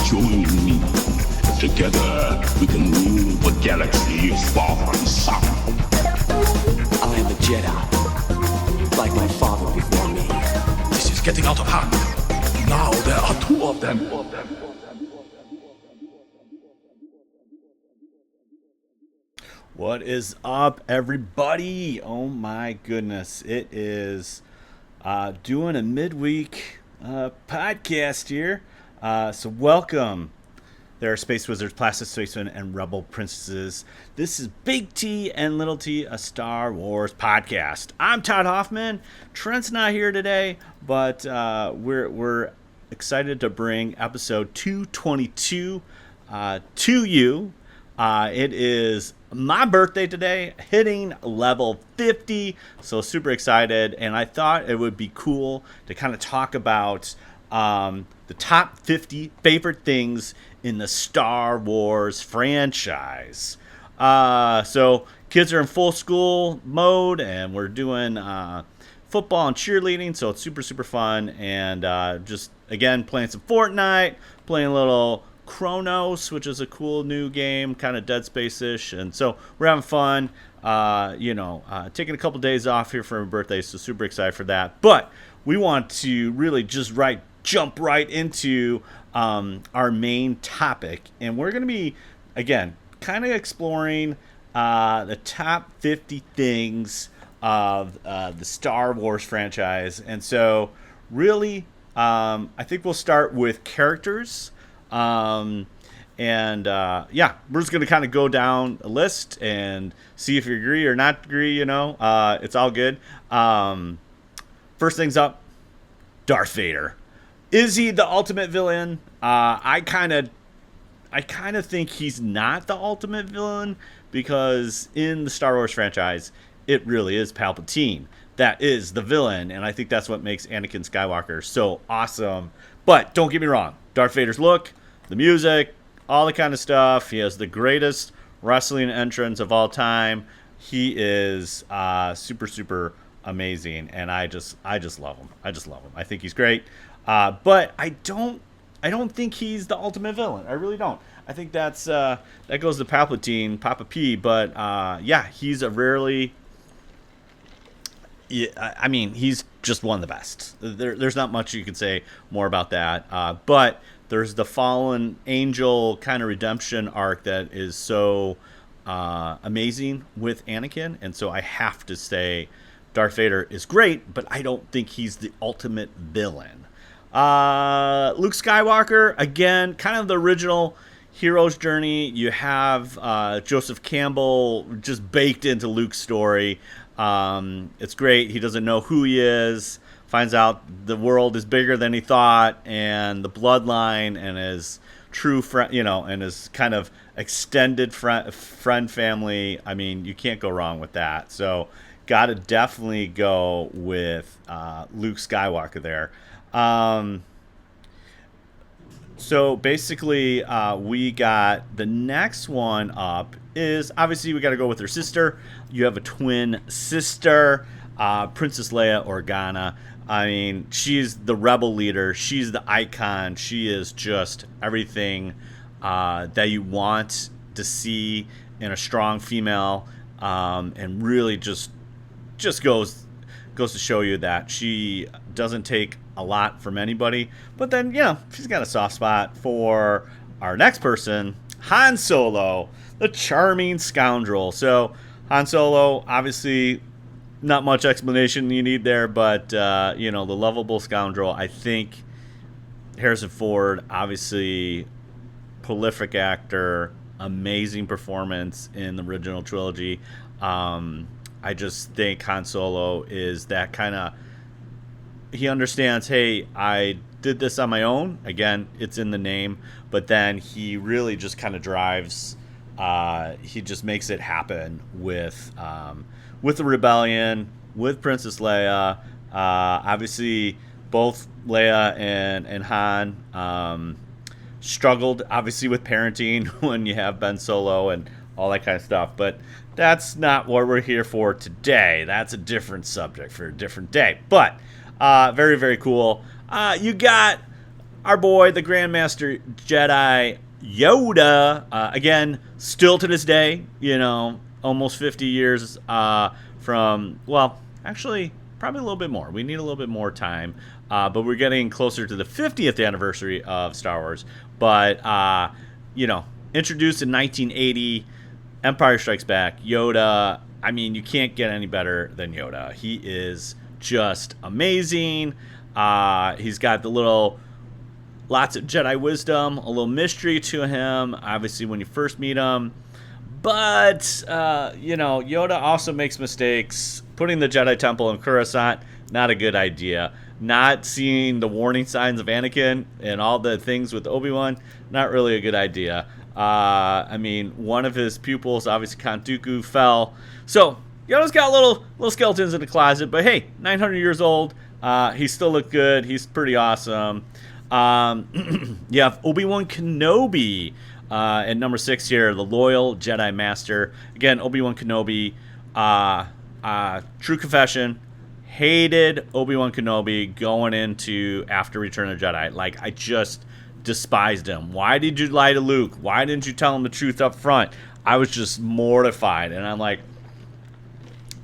Join me. Together we can rule the galaxy far and sound. I am a Jedi, like my father before me. This is getting out of hand. Now there are two of them. What is up, everybody? Oh my goodness. It is doing a midweek podcast here. So welcome. There are Space Wizards, Plastic Spacemen, and Rebel Princesses. This is Big T and Little T, a Star Wars podcast. I'm Todd Hoffman. Trent's not here today, but we're excited to bring episode 222 to you. It is my birthday today, hitting level 50, so super excited. And I thought it would be cool to kind of talk about the top 50 favorite things in the Star Wars franchise. So kids are in full school mode, and we're doing football and cheerleading, so it's super, super fun. And just, again, playing some Fortnite, playing a little Chronos, which is a cool new game, kind of Dead Space-ish, and so we're having fun. Taking a couple days off here for my birthday, so super excited for that. But we want to really just jump right into our main topic, and we're going to be, again, kind of exploring the top 50 things of the Star Wars franchise. And so really, I think we'll start with characters. We're just going to kind of go down a list and see if you agree or not agree, it's all good. First things up, Darth Vader. Is he the ultimate villain? I kind of think he's not the ultimate villain, because in the Star Wars franchise, it really is Palpatine that is the villain, and I think that's what makes Anakin Skywalker so awesome. But don't get me wrong, Darth Vader's look, the music, all the kind of stuff. He has the greatest wrestling entrance of all time. He is super, super amazing, and I just love him. I think he's great. But I don't think he's the ultimate villain. I really don't. I think that goes to Palpatine, Papa P. But he's a rarely. Yeah, I mean, he's just one of the best. There's not much you can say more about that. But there's the fallen angel kind of redemption arc that is so amazing with Anakin, and so I have to say Darth Vader is great, but I don't think he's the ultimate villain. Luke Skywalker, again, kind of the original hero's journey. You have Joseph Campbell just baked into Luke's story. It's great. He doesn't know who he is, finds out the world is bigger than he thought, and the bloodline and his true friend, and his kind of extended friend family. I mean, you can't go wrong with that. So gotta definitely go with Luke Skywalker there. So basically, we got the next one up is, obviously we got to go with her sister. You have a twin sister, Princess Leia Organa. I mean, she's the rebel leader. She's the icon. She is just everything that you want to see in a strong female, and really just goes to show you that she doesn't take a lot from anybody. But then, she's got a soft spot for our next person, Han Solo, the charming scoundrel. So Han Solo, obviously not much explanation you need there, but the lovable scoundrel. I think Harrison Ford, obviously prolific actor, amazing performance in the original trilogy. I just think Han Solo is that kind of, he understands, hey, I did this on my own. Again, it's in the name, but then he really just kind of drives, he just makes it happen with the rebellion, with Princess Leia. Obviously, both Leia and Han struggled, obviously, with parenting when you have Ben Solo and all that kind of stuff. But that's not what we're here for today. That's a different subject for a different day. But very, very cool. You got our boy, the Grandmaster Jedi Yoda. Again, still to this day, almost 50 years from, well, actually, probably a little bit more. We need a little bit more time. But we're getting closer to the 50th anniversary of Star Wars. But, introduced in 1980, Empire Strikes Back, Yoda. I mean, you can't get any better than Yoda. He is just amazing. He's got lots of Jedi wisdom, a little mystery to him, obviously, when you first meet him. But, Yoda also makes mistakes. Putting the Jedi Temple in Coruscant, not a good idea. Not seeing the warning signs of Anakin and all the things with Obi-Wan, not really a good idea. One of his pupils, obviously Count Dooku, fell. So, Yoda's got little skeletons in the closet, but hey, 900 years old. He still looked good. He's pretty awesome. You have Obi-Wan Kenobi at number 6 here, the loyal Jedi Master. Again, Obi-Wan Kenobi, true confession, hated Obi-Wan Kenobi going into after Return of the Jedi. Like, I just despised him. Why did you lie to Luke? Why didn't you tell him the truth up front? I was just mortified. And I'm like,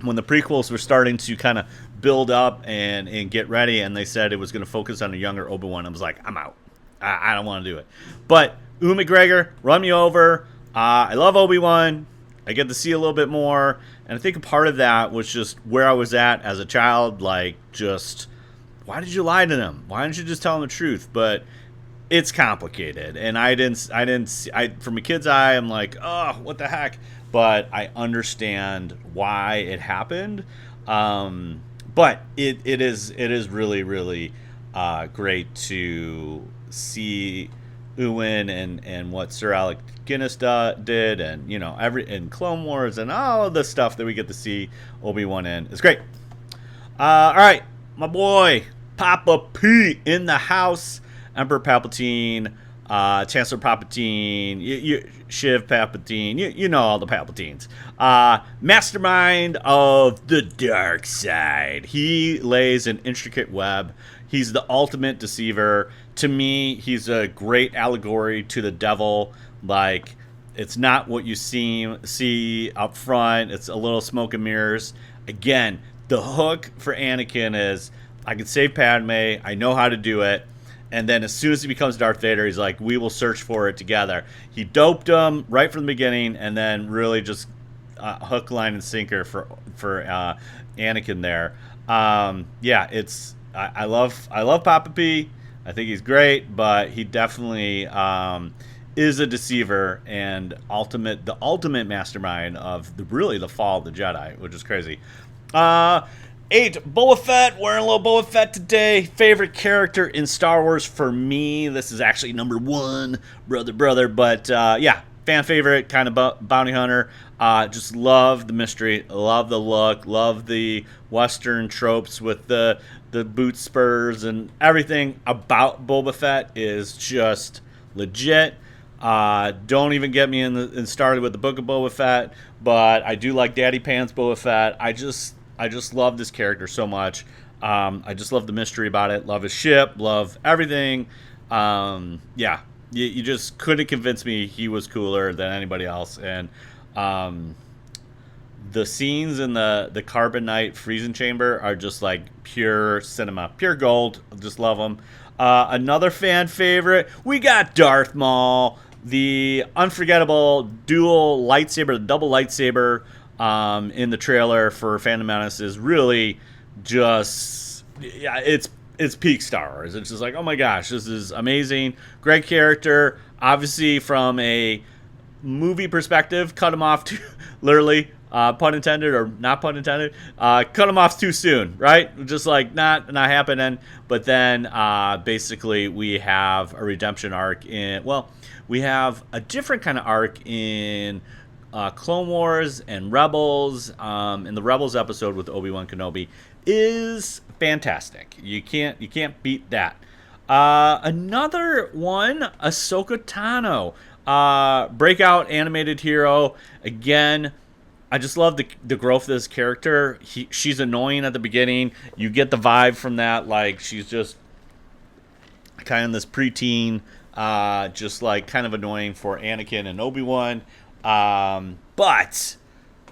when the prequels were starting to kind of build up and get ready, and they said it was going to focus on a younger Obi-Wan, I was like, I'm out. I don't want to do it. But Ewan McGregor, run me over. I love Obi-Wan. I get to see a little bit more. And I think a part of that was just where I was at as a child. Like, just, why did you lie to them? Why didn't you just tell them the truth? But it's complicated. And from a kid's eye, I'm like, oh, what the heck? But I understand why it happened. But it is really, really great to see Ewan and what Sir Alec Guinness did, and in Clone Wars and all of the stuff that we get to see Obi-Wan in is great. All right, my boy Papa P in the house. Emperor Palpatine, Chancellor Palpatine, Shiv Palpatine, you know all the Palpatines. Mastermind of the dark side. He lays an intricate web. He's the ultimate deceiver. To me, he's a great allegory to the devil. Like, it's not what you see up front. It's a little smoke and mirrors. Again, the hook for Anakin is, I can save Padme. I know how to do it. And then as soon as he becomes Darth Vader, he's like, we will search for it together. He doped him right from the beginning, and then really just hook, line, and sinker for Anakin there. I love Papa P. I think he's great, but he definitely is a deceiver and the ultimate mastermind of the fall of the Jedi, which is crazy. 8, Boba Fett. Wearing a little Boba Fett today. Favorite character in Star Wars for me. This is actually number 1, brother. But fan favorite, kind of bounty hunter. Just love the mystery, love the look, love the Western tropes with the boot spurs, and everything about Boba Fett is just legit. Don't even get me started with the Book of Boba Fett, but I do like Daddy Pants Boba Fett. I just love this character so much. I just love the mystery about it. Love his ship. Love everything. You just couldn't convince me he was cooler than anybody else. And the scenes in the Carbonite freezing chamber are just like pure cinema, pure gold. Just love them. Another fan favorite, we got Darth Maul, the unforgettable double lightsaber in the trailer for Phantom Menace is really just, it's peak Star Wars. It's just like, oh my gosh, this is amazing. Great character. Obviously, from a movie perspective, cut him off literally, pun intended or not pun intended, cut him off too soon, right? Just like not happening. But then basically we have a redemption arc we have a different kind of arc in Clone Wars and Rebels. In the Rebels episode with Obi-Wan Kenobi is fantastic. You can't beat that. Another one, Ahsoka Tano, breakout animated hero. Again, I just love the growth of this character. She's annoying at the beginning. You get the vibe from that, like she's just kind of this preteen, just like kind of annoying for Anakin and Obi-Wan. But,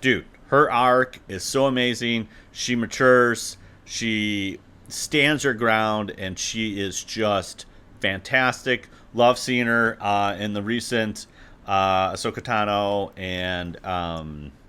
dude, her arc is so amazing. She matures, she stands her ground, and she is just fantastic. Love seeing her in the recent Ahsoka Tano, and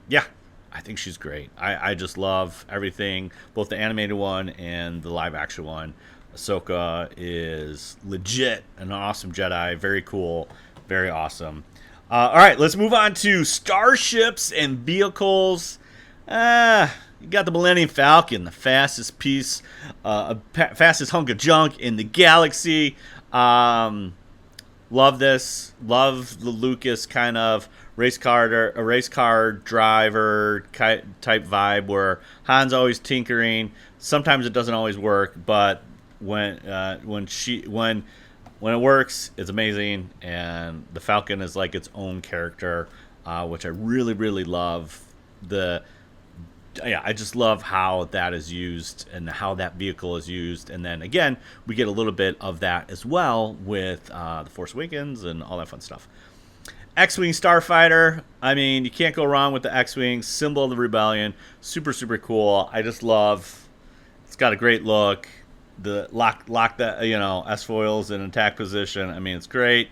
yeah, I think she's great. I just love everything, both the animated one and the live action one. Ahsoka is legit an awesome Jedi. Very cool. Very awesome. All right, let's move on to starships and vehicles. You got the Millennium Falcon, the fastest fastest hunk of junk in the galaxy. Love this. Love the Lucas kind of race car driver type vibe where Han's always tinkering. Sometimes it doesn't always work, but when it works, it's amazing. And the Falcon is like its own character, which I really, really love. I just love how that is used and how that vehicle is used. And then again, we get a little bit of that as well with The Force Awakens and all that fun stuff. X-Wing Starfighter. I mean, you can't go wrong with the X-Wing, symbol of the rebellion. Super, super cool. I just love. It's got a great look. The lock that S-foils in attack position. I mean, it's great.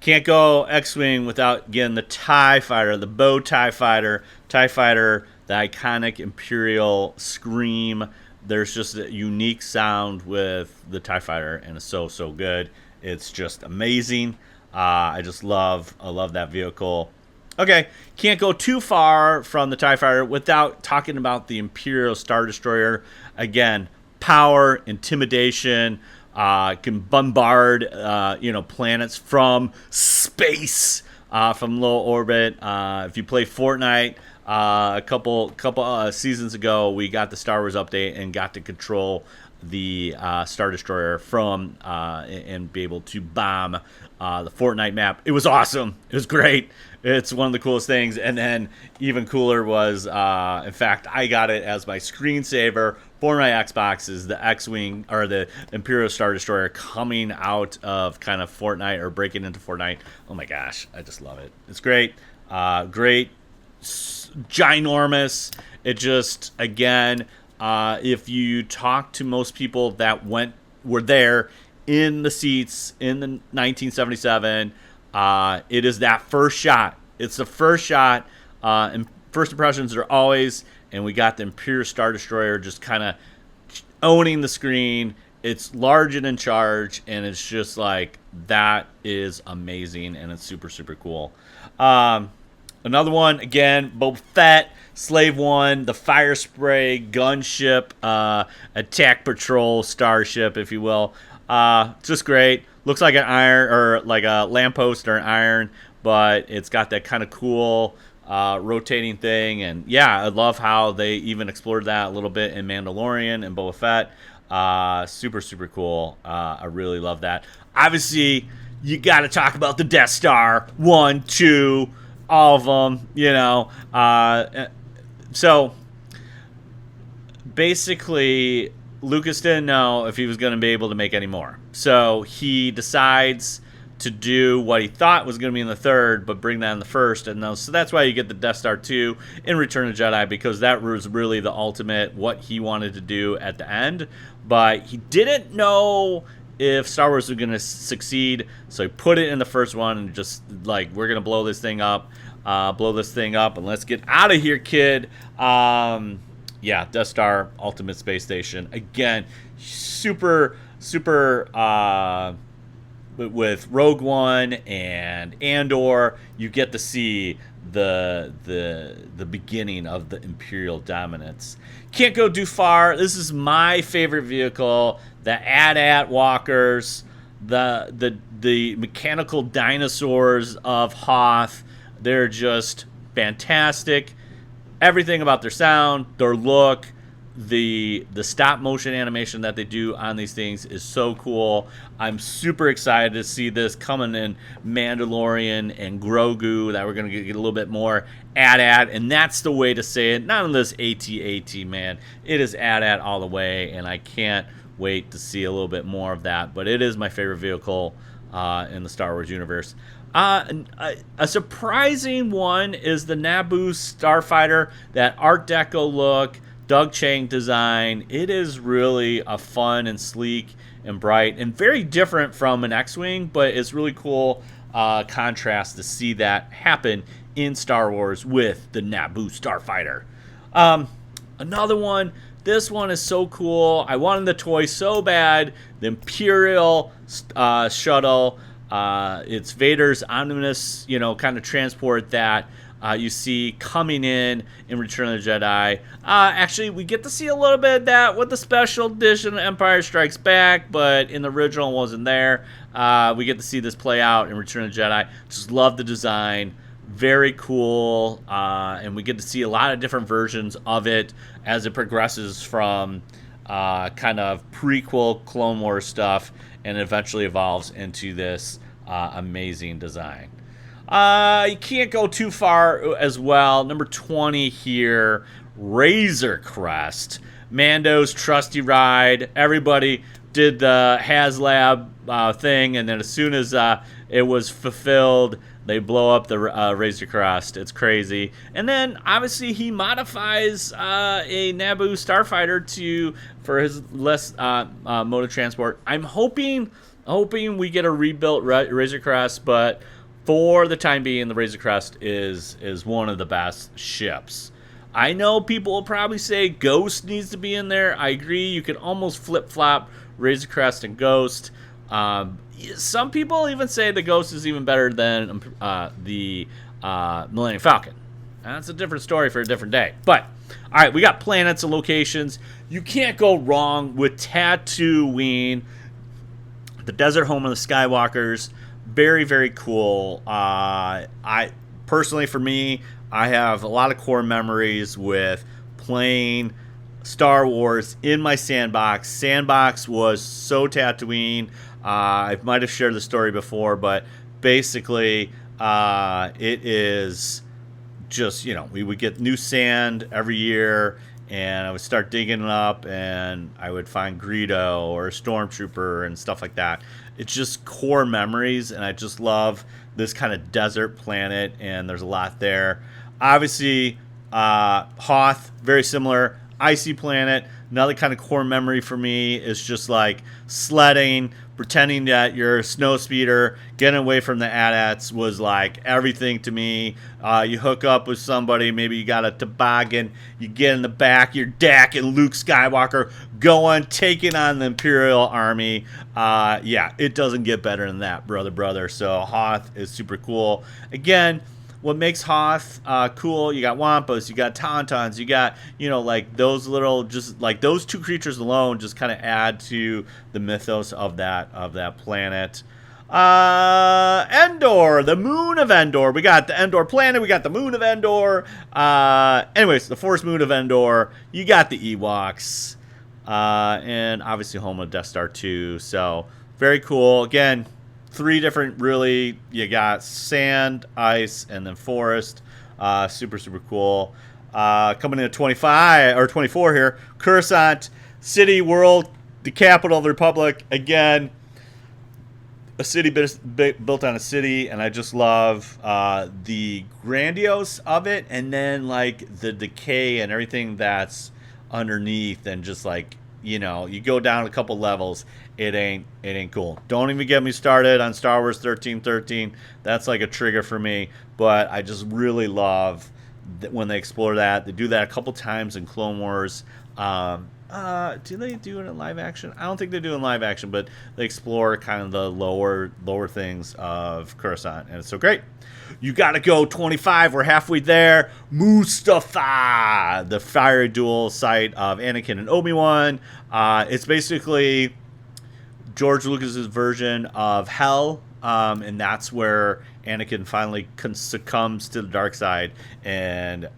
Can't go X-Wing without getting the TIE Fighter, the Bow TIE Fighter. TIE Fighter, the iconic Imperial scream. There's just a unique sound with the TIE Fighter, and it's so, so good. It's just amazing. I love that vehicle. Okay, can't go too far from the TIE Fighter without talking about the Imperial Star Destroyer. Again, power, intimidation, can bombard planets from space, from low orbit. If you play Fortnite, a couple seasons ago, we got the Star Wars update and got to control the Star Destroyer from and be able to bomb the Fortnite map. It was awesome. It was great. It's one of the coolest things. And then even cooler was, in fact, I got it as my screensaver for my Xbox is the X-Wing or the Imperial Star Destroyer coming out of kind of Fortnite or breaking into Fortnite. Oh my gosh, I just love it. It's great. Great. Ginormous. It just, again, if you talk to most people that were there in the seats in the 1977, it is that first shot. It's the first shot, and first impressions are always, and we got the Imperial Star Destroyer just kind of owning the screen. It's large and in charge, and it's just like, that is amazing, and it's super, super cool. Another one, again, Boba Fett, Slave One, the Fire Spray gunship, attack patrol starship, if you will. Just great. Looks like an iron or like a lamppost or an iron, but it's got that kind of cool rotating thing. And yeah, I love how they even explored that a little bit in Mandalorian and Boba Fett. Super, super cool. I really love that. Obviously, you got to talk about the Death Star 1, 2, all of them, so basically Lucas didn't know if he was going to be able to make any more. So he decides to do what he thought was going to be in the third, but bring that in the first. And so that's why you get the Death Star 2 in Return of the Jedi, because that was really the ultimate, what he wanted to do at the end. But he didn't know if Star Wars was going to succeed, so he put it in the first one and just like, we're going to blow this thing up, and let's get out of here, kid. Yeah, Death Star, Ultimate Space Station. Again, super, super, with Rogue One and Andor, you get to see the beginning of the Imperial dominance. Can't go too far. This is my favorite vehicle. The AT-AT walkers, the mechanical dinosaurs of Hoth. They're just fantastic. Everything about their sound, their look, the stop motion animation that they do on these things is so cool. I'm super excited to see this coming in Mandalorian and Grogu, that we're going to get a little bit more AT-AT, and that's the way to say it. Not on this AT-AT, man. It is AT-AT all the way, and I can't wait to see a little bit more of that. But it is my favorite vehicle in the Star Wars universe. A surprising one is the Naboo Starfighter, that Art Deco look, Doug Chiang design. It is really a fun and sleek and bright and very different from an X-Wing, but it's really cool contrast to see that happen in Star Wars with the Naboo Starfighter. Another one, this one is so cool. I wanted the toy so bad. The Imperial shuttle. It's Vader's Omnibus, kind of transport that you see coming in Return of the Jedi. Actually, we get to see a little bit of that with the special edition Empire Strikes Back, but in the original it wasn't there. We get to see this play out in Return of the Jedi. Just love the design. Very cool. And we get to see a lot of different versions of it as it progresses from kind of prequel Clone Wars stuff and eventually evolves into this amazing design. You can't go too far as well. Number 20 here, Razor Crest. Mando's trusty ride. Everybody did the HasLab thing, and then as soon as it was fulfilled, they blow up the Razor Crest. It's crazy. And then, obviously, he modifies a Naboo Starfighter for his less mode of transport. I'm hoping we get a rebuilt Razor Crest, but for the time being, the Razor Crest is one of the best ships. I know people will probably say Ghost needs to be in there. I agree. You can almost flip-flop Razor Crest and Ghost. Some people even say the Ghost is even better than the Millennium Falcon. That's a different story for a different day. But, all right, we got planets and locations. You can't go wrong with Tatooine, the desert home of the Skywalkers. Very, very cool. I personally, for me, I have a lot of core memories with playing Star Wars in my sandbox. Sandbox was so Tatooine. I might have shared the story before, but basically, it is just, we would get new sand every year, and I would start digging it up, and I would find Greedo or a Stormtrooper and stuff like that. It's just core memories, and I just love this kind of desert planet, and there's a lot there. Obviously, Hoth, very similar. Icy planet. Another kind of core memory for me is just like sledding, pretending that you're a snow speeder, getting away from the AT-ATs was like everything to me. You hook up with somebody, maybe you got a toboggan, you get in the back, you're Dak and Luke Skywalker going, taking on the Imperial Army. Yeah, it doesn't get better than that, brother. So Hoth is super cool. Again, what makes Hoth cool, you got Wampas, you got Tauntauns, you got, like those little, just like those two creatures alone just kind of add to the mythos of that planet. Endor, the moon of Endor. We got the Endor planet, we got the moon of Endor. Anyways, the Force moon of Endor. You got the Ewoks. And obviously home of Death Star 2. So, very cool. Again, 3 different, really, you got sand, ice, and then forest. Super, super cool. Coming in at 25, or 24 here, Coruscant, city, world, the capital of the Republic. Again, a city built on a city, and I just love the grandiose of it, and then, like, the decay and everything that's underneath, and just, like, you go down a couple levels, it ain't cool. Don't even get me started on Star Wars 1313. That's like a trigger for me. But I just really love that when they explore that. They do that a couple times in Clone Wars. Do they do it in live action? I don't think they do in live action, but they explore kind of the lower things of Coruscant, and it's so great. You got to go 25. We're halfway there. Mustafar, the fiery duel site of Anakin and Obi-Wan. It's basically George Lucas's version of Hell, and that's where Anakin finally succumbs to the dark side and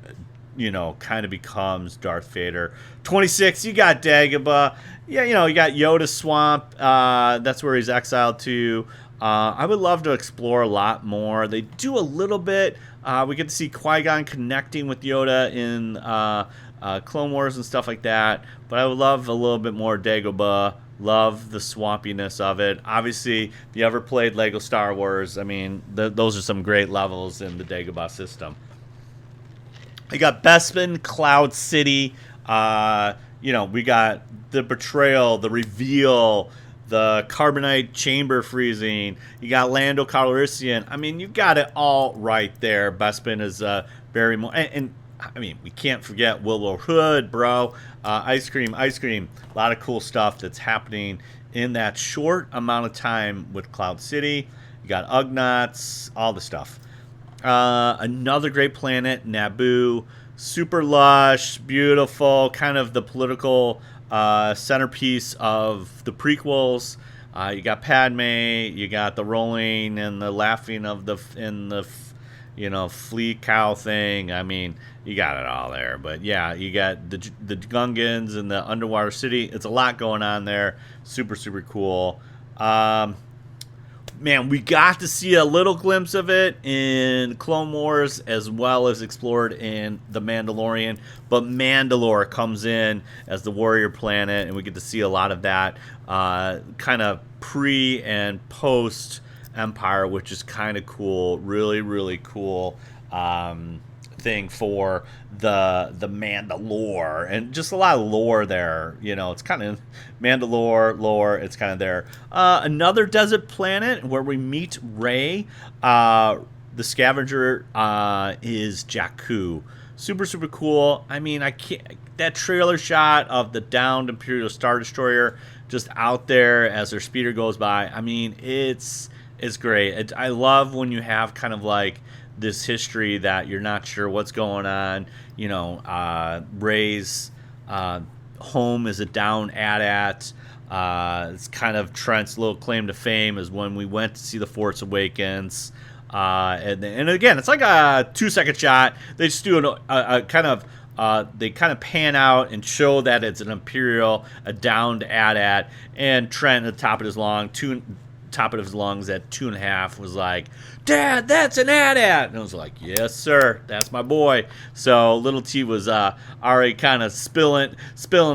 kind of becomes Darth Vader. 26, you got Dagobah. Yeah, you got Yoda Swamp. That's where he's exiled to. I would love to explore a lot more. They do a little bit. We get to see Qui-Gon connecting with Yoda in Clone Wars and stuff like that. But I would love a little bit more Dagobah. Love the swampiness of it. Obviously, if you ever played Lego Star Wars, I mean, those are some great levels in the Dagobah system. You got Bespin, Cloud City. We got the betrayal, the reveal, the carbonite chamber freezing. You got Lando Calrissian. I mean, you got it all right there. Bespin is very more, and I mean, we can't forget Willow Hood, bro. Ice cream. A lot of cool stuff that's happening in that short amount of time with Cloud City. You got Ugnaughts, all the stuff. Another great planet, Naboo. Super lush, beautiful, kind of the political centerpiece of the prequels. You got Padme, you got the rolling and the laughing of the flea cow thing. I mean, you got it all there. But yeah, you got the Gungans and the underwater city. It's a lot going on there. Super, super cool. Man, we got to see a little glimpse of it in Clone Wars as well as explored in The Mandalorian. But Mandalore comes in as the warrior planet, and we get to see a lot of that kind of pre and post Empire, which is kind of cool. Really, really cool thing for the Mandalore, and just a lot of lore there. It's kind of Mandalore lore. It's kind of there. Another desert planet where we meet Rey. The scavenger is Jakku. Super, super cool. I mean, that trailer shot of the downed Imperial Star Destroyer just out there as their speeder goes by. I mean, it's great. I love when you have kind of like this history that you're not sure what's going on. Rey's home is a down AT-AT. It's kind of Trent's little claim to fame is when we went to see The Force Awakens. And again, it's like a 2-second shot. They just do a kind of they kind of pan out and show that it's an Imperial, a downed AT-AT, and Trent at the top of his lungs at 2.5 was like, "Dad, that's an AT-AT." And I was like, "Yes, sir, that's my boy." So little T was already kind of spilling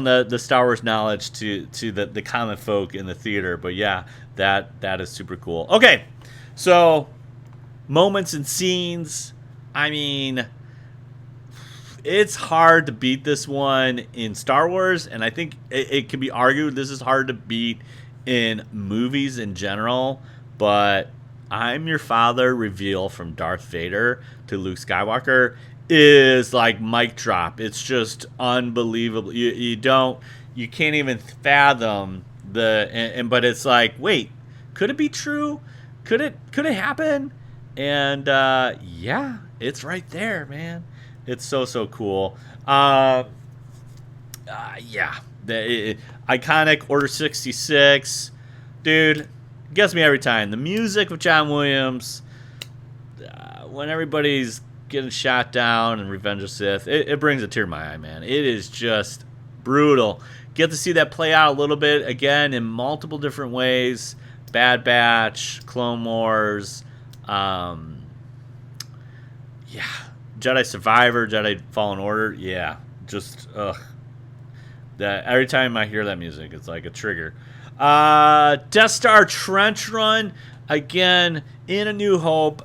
the Star Wars knowledge to the common folk in the theater. But yeah, that is super cool. Okay, so moments and scenes. I mean, it's hard to beat this one in Star Wars, and I think it can be argued this is hard to beat in movies in general, but I'm Your Father reveal from Darth Vader to Luke Skywalker is like mic drop. It's just unbelievable. You can't even fathom but it's like, wait, could it be true? Could it happen? And yeah, it's right there, man. It's so cool. Yeah. Iconic Order 66, dude, gets me every time. The music of John Williams, when everybody's getting shot down in Revenge of Sith, it brings a tear to my eye, man. It is just brutal. Get to see that play out a little bit again in multiple different ways. Bad Batch, Clone Wars, yeah, Jedi Survivor, Jedi Fallen Order, yeah, just that every time I hear that music, it's like a trigger. Death Star Trench Run, again, in A New Hope.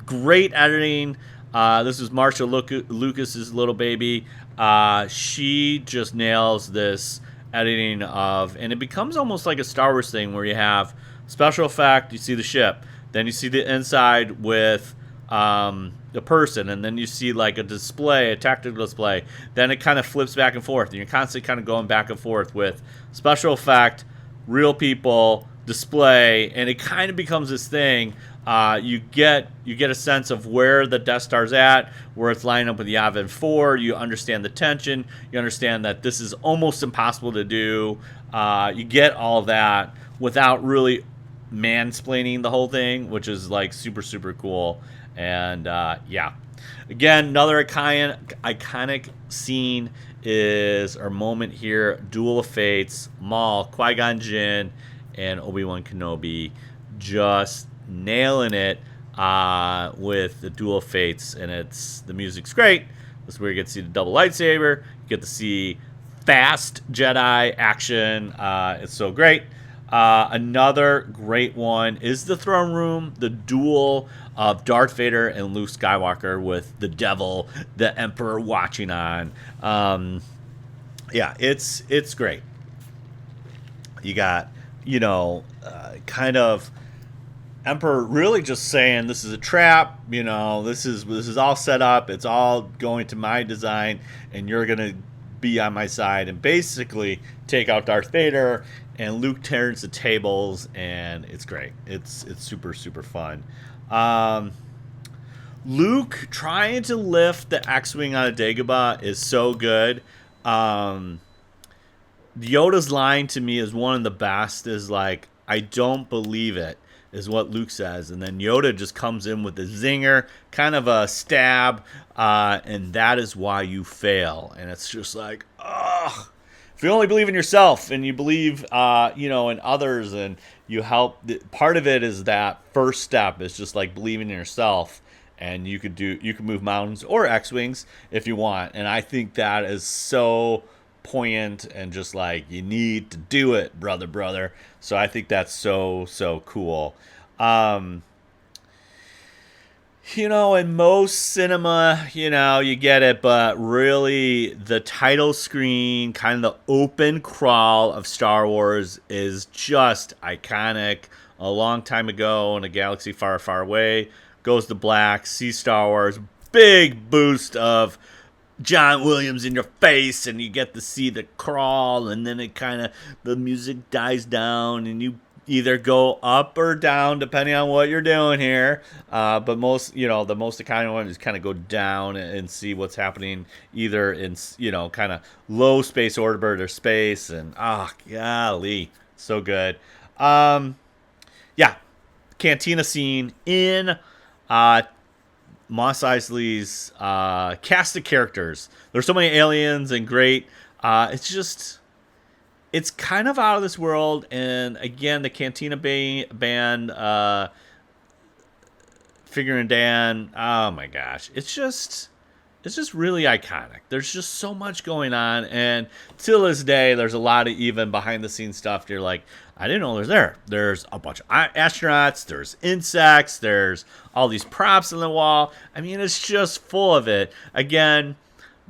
Great editing. This is Marsha Lucas's little baby. She just nails this editing and it becomes almost like a Star Wars thing where you have special effect, you see the ship, then you see the inside with the person, and then you see like a tactical display, then it kind of flips back and forth, and you're constantly kind of going back and forth with special effect, real people, display, and it kind of becomes this thing. You get a sense of where the Death Star's at, where it's lining up with Yavin 4. You understand the tension. You understand that this is almost impossible to do. You get all that without really mansplaining the whole thing, which is like super, super cool. And yeah, again, another iconic scene is our moment here: Duel of Fates, Maul, Qui-Gon Jinn, and Obi-Wan Kenobi just nailing it with the Duel of Fates, and the music's great. This is where you get to see the double lightsaber. You get to see fast Jedi action. It's so great. Another great one is the throne room, the duel of Darth Vader and Luke Skywalker with the devil, the Emperor watching on. Yeah, it's great. You got, kind of Emperor really just saying this is a trap. This is all set up. It's all going to my design, and you're gonna be on my side and basically take out Darth Vader. And Luke turns the tables, and it's great. It's super super fun. Luke trying to lift the X-wing on a Dagobah is so good. Yoda's line to me is one of the best. Is like, I don't believe it, is what Luke says, and then Yoda just comes in with a zinger, kind of a stab, and that is why you fail. And it's just like, ugh. If you only believe in yourself and you believe, in others, and you help, part of it is that first step is just like believing in yourself, and you could move mountains or X-wings if you want. And I think that is so poignant and just like, you need to do it, brother. So I think that's so cool. In most cinema, you get it, but really the title screen, kind of the open crawl of Star Wars is just iconic. A long time ago in a galaxy far, far away, goes to black, see Star Wars, big boost of John Williams in your face, and you get to see the crawl, and then the music dies down, and you either go up or down depending on what you're doing here. But most, the most iconic one is kind of go down and see what's happening either in, kind of low space orbit or space, and golly, so good. Cantina scene in Mos Eisley's cast of characters. There's so many aliens and great. It's kind of out of this world. And again, the Cantina band, Figure and Dan. Oh my gosh, it's just really iconic. There's just so much going on, and till this day, there's a lot of even behind the scenes stuff. You're like, I didn't know there's a bunch of astronauts, there's insects, there's all these props on the wall. I mean, it's just full of it. Again,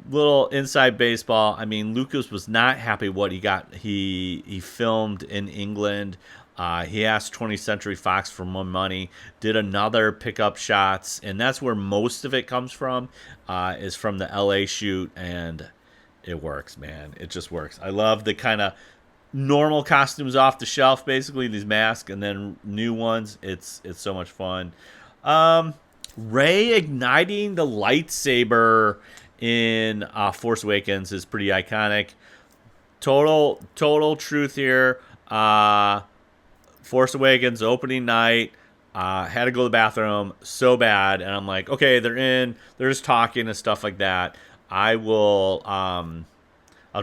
little inside baseball. I mean, Lucas was not happy what he got. He filmed in England. He asked 20th Century Fox for more money, did another pickup shots, and that's where most of it comes from, is from the LA shoot, and it works, man. It just works. I love the kind of normal costumes off the shelf, basically, these masks, and then new ones. It's so much fun. Rey igniting the lightsaber in Force Awakens is pretty iconic. Total truth here. Force Awakens opening night, had to go to the bathroom so bad, and I'm like, okay, they're just talking and stuff like that. I'll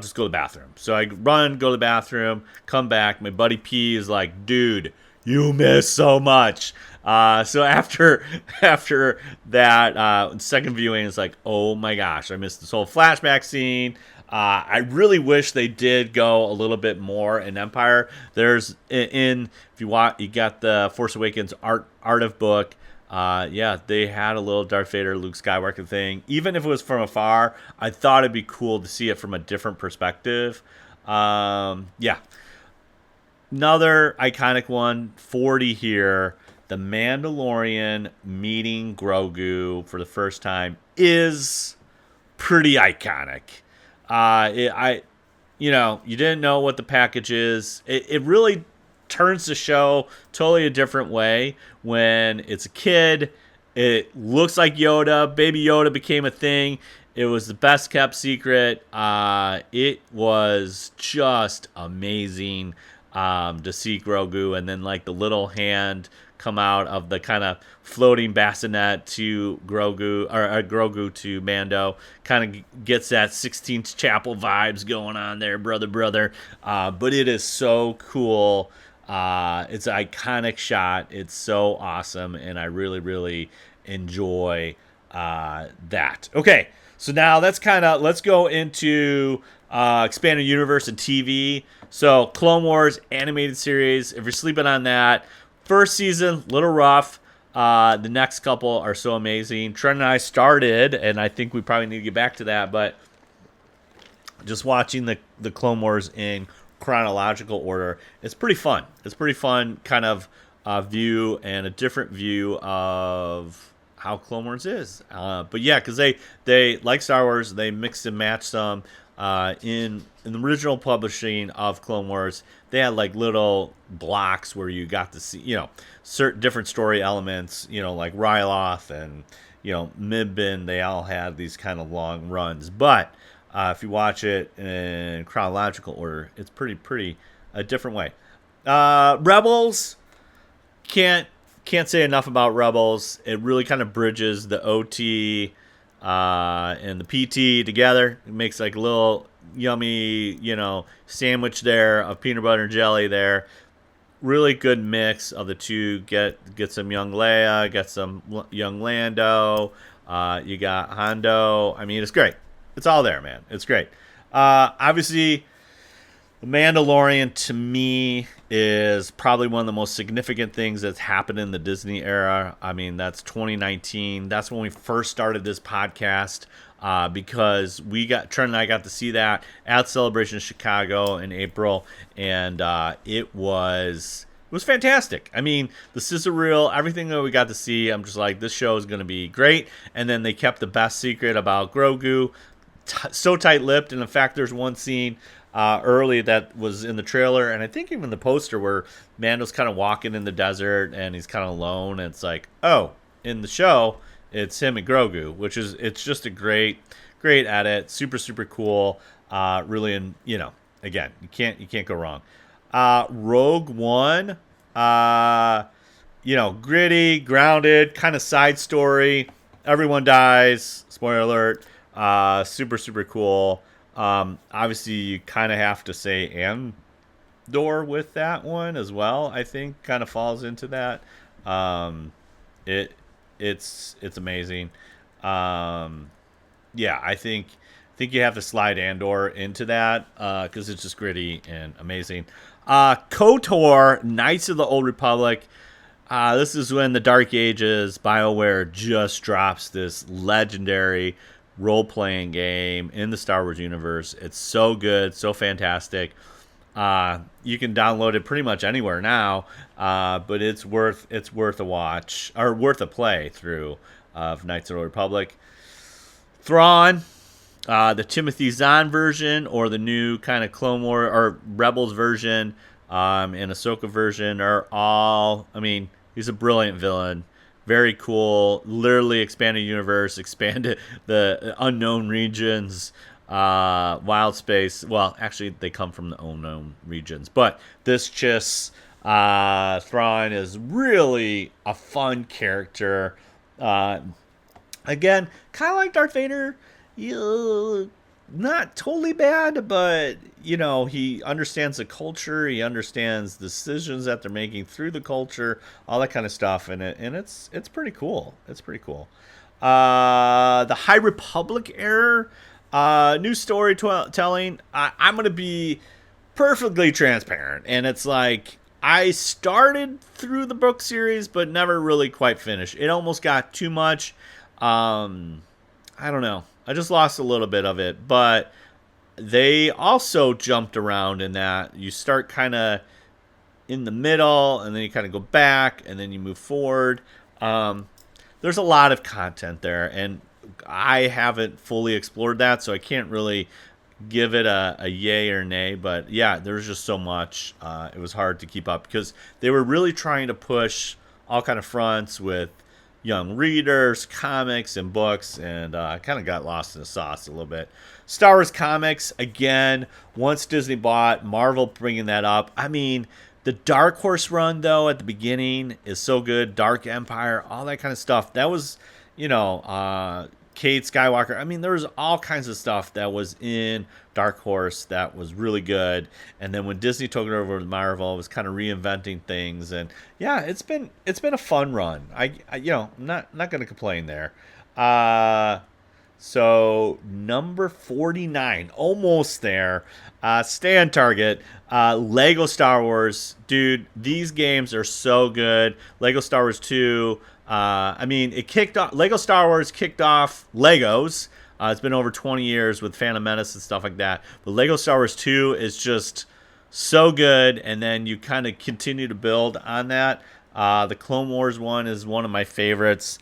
just go to the bathroom. So I run, go to the bathroom, come back. My buddy P is like, dude, you missed so much. So after that second viewing, it's like, oh my gosh, I missed this whole flashback scene. I really wish they did go a little bit more in Empire. There's if you want, you got the Force Awakens art of book. They had a little Darth Vader, Luke Skywalker thing. Even if it was from afar, I thought it'd be cool to see it from a different perspective. Another iconic one, 40 here. The Mandalorian meeting Grogu for the first time is pretty iconic. You didn't know what the package is. It really turns the show totally a different way when it's a kid. It looks like Yoda. Baby Yoda became a thing. It was the best kept secret. It was just amazing to see Grogu, and then like the little hand come out of the kind of floating bassinet to Grogu, or Grogu to Mando, kind of gets that 16th Chapel vibes going on there, brother. But it is so cool. It's an iconic shot. It's so awesome, and I really, really enjoy that. Okay, so now let's go into expanded universe and TV. So Clone Wars animated series. If you're sleeping on that, first season little rough. The next couple are so amazing. Trent and I started, and I think we probably need to get back to that. But just watching the Clone Wars in chronological order, it's pretty fun. It's pretty fun kind of view and a different view of how Clone Wars is. But yeah, because they like Star Wars, they mix and match some. In the original publishing of Clone Wars, they had like little blocks where you got to see, certain different story elements, like Ryloth and, Mibin. They all had these kind of long runs. But if you watch it in chronological order, it's pretty a different way. Rebels, can't say enough about Rebels. It really kind of bridges the OT and the PT together. It makes like a little yummy, sandwich there of peanut butter and jelly there. Really good mix of the two. Get some young Leia, get some young Lando. You got Hondo. I mean, it's great. It's all there, man. It's great. Obviously, The Mandalorian to me is probably one of the most significant things that's happened in the Disney era. I mean, that's 2019. That's when we first started this podcast because Trent and I got to see that at Celebration Chicago in April, and it was fantastic. I mean, the sizzle reel, everything that we got to see, I'm just like, this show is going to be great. And then they kept the best secret about Grogu so tight-lipped, and in fact, there's one scene early that was in the trailer, and I think even the poster, where Mando's kind of walking in the desert and he's kind of alone, and it's like, oh, in the show it's him and Grogu, it's just a great edit, super cool, really. And again, you can't go wrong. Rogue One, gritty, grounded, kind of side story, everyone dies, spoiler alert. Super cool. Obviously, you kind of have to say Andor with that one as well. I think kind of falls into that. It's amazing. Yeah, I think you have to slide Andor into that because it's just gritty and amazing. KOTOR, Knights of the Old Republic. This is when the Dark Ages, BioWare just drops this legendary role-playing game in the Star Wars universe. It's so good, so fantastic. You can download it pretty much anywhere now, but it's worth a watch, or worth a play through of Knights of the Republic. Thrawn, the Timothy Zahn version, or the new kind of Clone War or Rebels version, and Ahsoka version are all. I mean, he's a brilliant villain. Very cool. Literally expanded universe, expanded the unknown regions, wild space. Well, actually, they come from the unknown regions. But this Thrawn is really a fun character. Again, kind of like Darth Vader. Not totally bad, but he understands the culture. He understands the decisions that they're making through the culture, all that kind of stuff, and it's pretty cool. It's pretty cool. The High Republic era, new storytelling. I'm gonna be perfectly transparent, and it's like I started through the book series, but never really quite finished. It almost got too much. I don't know. I just lost a little bit of it, but they also jumped around in that you start kind of in the middle, and then you kind of go back, and then you move forward. There's a lot of content there, and I haven't fully explored that, so I can't really give it a yay or nay. But yeah, there's just so much. It was hard to keep up because they were really trying to push all kind of fronts with young readers, comics, and books, and I kind of got lost in the sauce a little bit. Star Wars comics, again, once Disney bought, Marvel bringing that up. I mean, the Dark Horse run, though, at the beginning is so good. Dark Empire, all that kind of stuff. That was, Kate Skywalker. I mean, there was all kinds of stuff that was in Dark Horse that was really good. And then when Disney took it over with Marvel, it was kind of reinventing things. And yeah, it's been a fun run. I'm not going to complain there. So number 49, almost there. Stay on target. Lego Star Wars, dude. These games are so good. Lego Star Wars 2. I mean, it kicked off. Lego Star Wars kicked off Legos. It's been over 20 years with Phantom Menace and stuff like that. But Lego Star Wars 2 is just so good, and then you kind of continue to build on that. The Clone Wars one is one of my favorites.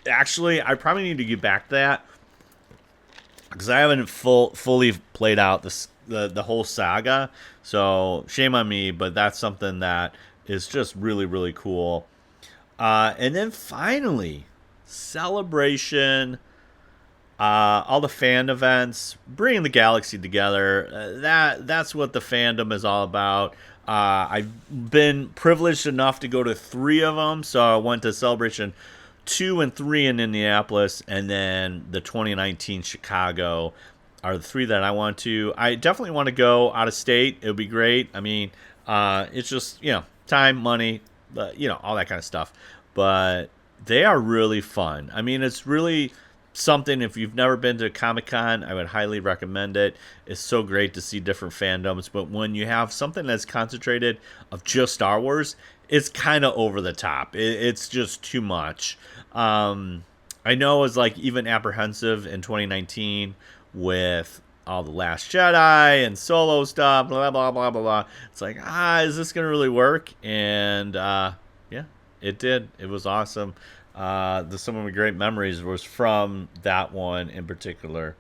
Actually, I probably need to get back to that because I haven't fully played out the whole saga. So shame on me, but that's something that is just really, really cool. And then finally, Celebration, all the fan events, bringing the galaxy together. That's what the fandom is all about. I've been privileged enough to go to 3 of them, so I went to Celebration 2 and 3 in Indianapolis, and then the 2019 Chicago are the 3 that I want to. I definitely want to go out of state. It would be great. I mean, it's just, time, money, all that kind of stuff. But they are really fun. I mean, it's really something. If you've never been to Comic-Con, I would highly recommend it. It's so great to see different fandoms, but when you have something that's concentrated of just Star Wars, it's kind of over the top. It's just too much. I know it was like even apprehensive in 2019 with all the Last Jedi and Solo stuff, blah blah blah blah blah. It's like, is this gonna really work? And yeah, it did. It was awesome. Some of my great memories was from that one in particular.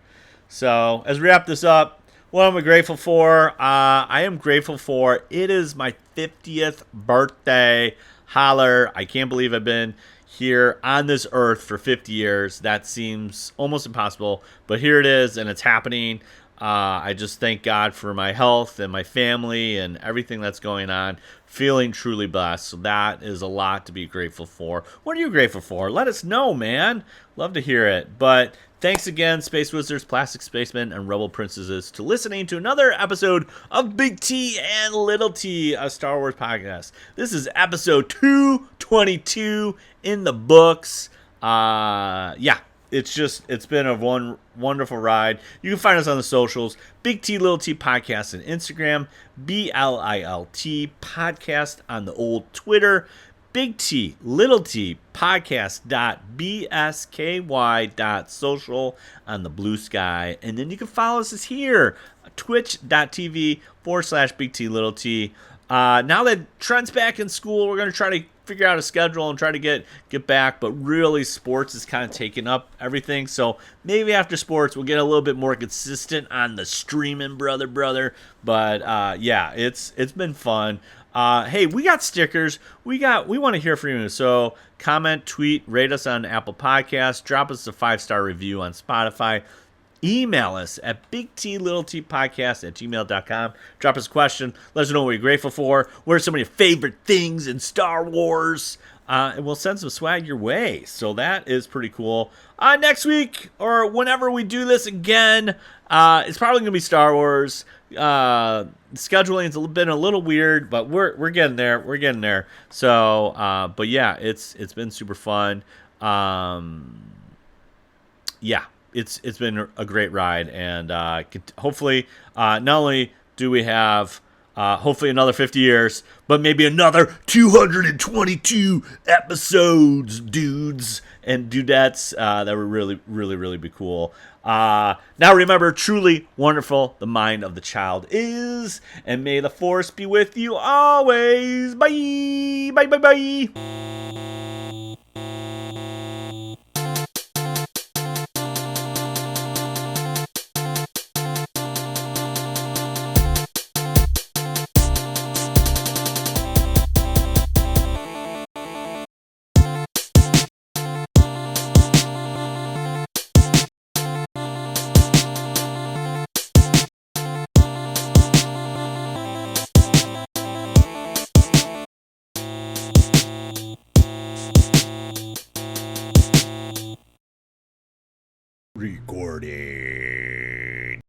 So as we wrap this up, what am I grateful for? I am grateful for it is my 50th birthday. Holler. I can't believe I've been here on this earth for 50 years. That seems almost impossible, but here it is, and it's happening. I just thank God for my health and my family and everything that's going on. Feeling truly blessed. So that is a lot to be grateful for. What are you grateful for? Let us know, man. Love to hear it. But thanks again, Space Wizards, Plastic Spacemen, and Rebel Princesses, to listening to another episode of Big T and Little T, a Star Wars podcast. This is episode 222 in the books. It's been a wonderful ride. You can find us on the socials, Big T Little T Podcast on Instagram, BLILT Podcast on the old Twitter, Big T Little T Podcast.bsky.social on the Blue Sky. And then you can follow us here, twitch.tv/Big T Little T. Now that Trent's back in school, we're going to try to figure out a schedule and try to get back, but really sports is kind of taking up everything, so maybe after sports we'll get a little bit more consistent on the streaming, brother, but it's been fun. Hey, we got stickers, we want to hear from you, so comment, tweet, rate us on Apple Podcasts, drop us a 5-star review on Spotify. Email us at bigtlittlepodcast@gmail.com. Drop us a question. Let us know what you're grateful for. What are some of your favorite things in Star Wars? And we'll send some swag your way. So that is pretty cool. Next week, or whenever we do this again, it's probably going to be Star Wars. Scheduling's been a little weird, but we're getting there. We're getting there. So, but yeah, it's been super fun. Yeah. It's been a great ride, and hopefully not only do we have hopefully another 50 years, but maybe another 222 episodes, dudes and dudettes. That would really, really, really be cool. Now remember, truly wonderful the mind of the child is, and may the Force be with you always. Bye, bye, bye, bye. Recording.